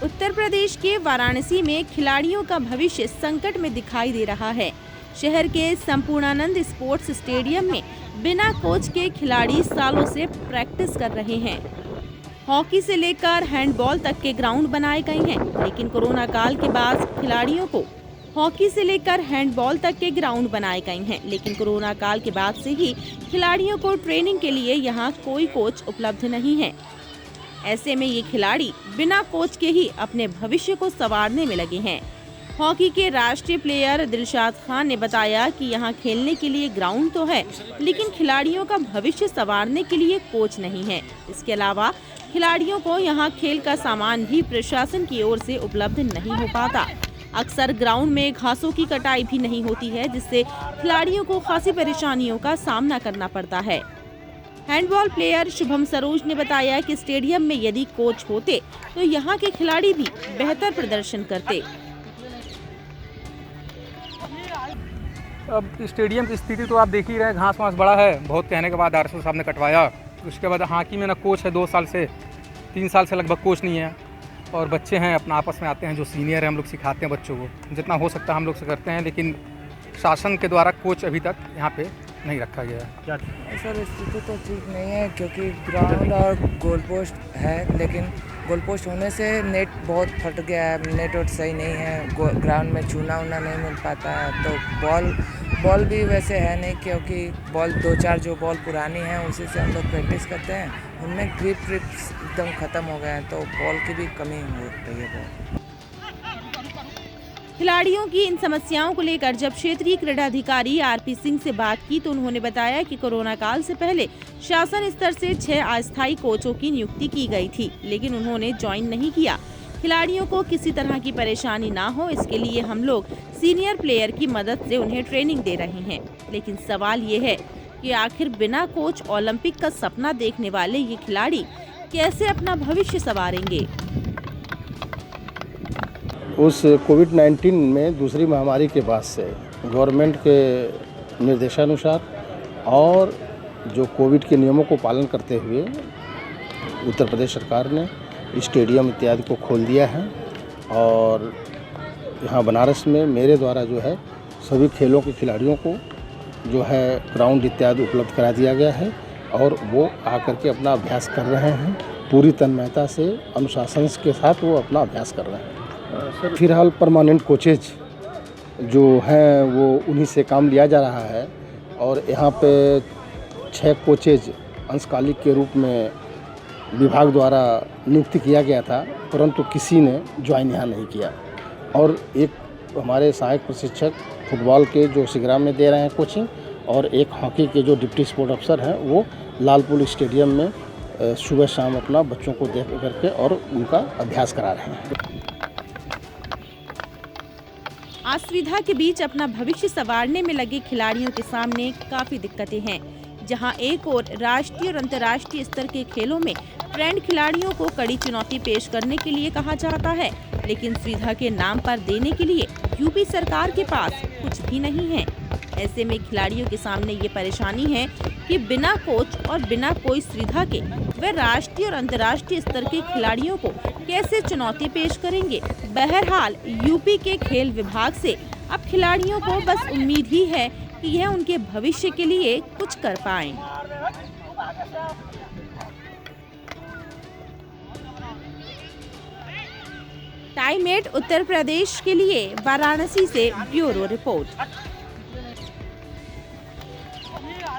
उत्तर प्रदेश के वाराणसी में खिलाड़ियों का भविष्य संकट में दिखाई दे रहा है। शहर के संपूर्णानंद स्पोर्ट्स स्टेडियम में बिना कोच के खिलाड़ी सालों से प्रैक्टिस कर रहे हैं। हॉकी से लेकर हैंडबॉल तक के ग्राउंड बनाए गए हैं, लेकिन कोरोना काल के बाद खिलाड़ियों को हॉकी से लेकर हैंडबॉल तक के ग्राउंड बनाए गए हैं, लेकिन कोरोना काल के बाद से ही खिलाड़ियों को ट्रेनिंग के लिए यहां कोई कोच उपलब्ध नहीं है। ऐसे में ये खिलाड़ी बिना कोच के ही अपने भविष्य को संवारने में लगे हैं। हॉकी के राष्ट्रीय प्लेयर दिलशाद खान ने बताया कि यहाँ खेलने के लिए ग्राउंड तो है, लेकिन खिलाड़ियों का भविष्य संवारने के लिए कोच नहीं है। इसके अलावा खिलाड़ियों को यहाँ खेल का सामान भी प्रशासन की ओर से उपलब्ध नहीं हो पाता। अक्सर ग्राउंड में घासों की कटाई भी नहीं होती है, जिससे खिलाड़ियों को खासी परेशानियों का सामना करना पड़ता है। हैंडबॉल प्लेयर शुभम सरोज ने बताया कि स्टेडियम में यदि कोच होते तो यहाँ के खिलाड़ी भी बेहतर प्रदर्शन करते। अब स्टेडियम की स्थिति तो आप देख ही रहे हैं, घास वास बड़ा है, बहुत कहने के बाद आरएसओ साहब ने कटवाया। उसके बाद हॉकी में ना कोच है, 2 साल से 3 साल से लगभग कोच नहीं है, और बच्चे हैं अपना आपस में आते हैं, जो सीनियर है हम लोग सिखाते हैं बच्चों को, जितना हो सकता है हम लोग से करते हैं, लेकिन शासन के द्वारा कोच अभी तक यहाँ पे नहीं रखा गया है। क्या सर, स्थिति तो ठीक नहीं है, क्योंकि ग्राउंड और गोल पोस्ट है, लेकिन गोल पोस्ट होने से नेट बहुत फट गया है, नेट वोट सही नहीं है, ग्राउंड में चूना उना नहीं मिल पाता है, तो बॉल भी वैसे है नहीं, क्योंकि बॉल 2-4 जो बॉल पुरानी है उसी से हम लोग प्रैक्टिस करते हैं, उनमें ग्रिप एकदम ख़त्म हो गए हैं, तो बॉल की भी कमी हो रही है बहुत। खिलाड़ियों की इन समस्याओं को लेकर जब क्षेत्रीय क्रीड़ाधिकारी आरपी सिंह से बात की तो उन्होंने बताया कि कोरोना काल से पहले शासन स्तर से 6 अस्थायी कोचों की नियुक्ति की गई थी, लेकिन उन्होंने ज्वाइन नहीं किया। खिलाड़ियों को किसी तरह की परेशानी ना हो, इसके लिए हम लोग सीनियर प्लेयर की मदद से उन्हें ट्रेनिंग दे रहे हैं। लेकिन सवाल ये है कि आखिर बिना कोच ओलंपिक का सपना देखने वाले ये खिलाड़ी कैसे अपना भविष्य संवारेंगे। उस कोविड-19 में दूसरी महामारी के बाद से गवर्नमेंट के निर्देशानुसार और जो कोविड के नियमों को पालन करते हुए उत्तर प्रदेश सरकार ने स्टेडियम इत्यादि को खोल दिया है, और यहाँ बनारस में मेरे द्वारा जो है सभी खेलों के खिलाड़ियों को जो है ग्राउंड इत्यादि उपलब्ध करा दिया गया है, और वो आकर के अपना अभ्यास कर रहे हैं। पूरी तन्मयता से अनुशासन के साथ वो अपना अभ्यास कर रहे हैं। फिलहाल परमानेंट कोचेज जो हैं वो उन्हीं से काम लिया जा रहा है, और यहाँ पे 6 कोचेज अंशकालिक के रूप में विभाग द्वारा नियुक्त किया गया था, परंतु किसी ने ज्वाइन यहाँ नहीं किया। और एक हमारे सहायक प्रशिक्षक फुटबॉल के जो सिगरा में दे रहे हैं कोचिंग, और एक हॉकी के जो डिप्टी स्पोर्ट अफसर हैं वो लालपुर स्टेडियम में सुबह शाम अपना बच्चों को देख करके और उनका अभ्यास करा रहे हैं। असुविधा के बीच अपना भविष्य संवारने में लगे खिलाड़ियों के सामने काफी दिक्कतें हैं। जहां एक और राष्ट्रीय और अंतर्राष्ट्रीय स्तर के खेलों में ट्रेंड खिलाड़ियों को कड़ी चुनौती पेश करने के लिए कहा जाता है, लेकिन सुविधा के नाम पर देने के लिए यूपी सरकार के पास कुछ भी नहीं है। ऐसे में खिलाड़ियों के सामने ये परेशानी है कि बिना कोच और बिना कोई सुविधा के वे राष्ट्रीय और अंतर्राष्ट्रीय स्तर के खिलाड़ियों को कैसे चुनौती पेश करेंगे। बहरहाल यूपी के खेल विभाग से अब खिलाड़ियों को बस उम्मीद ही है कि यह उनके भविष्य के लिए कुछ कर पाएं। टाइम 8 उत्तर प्रदेश के लिए वाराणसी से ब्यूरो रिपोर्ट।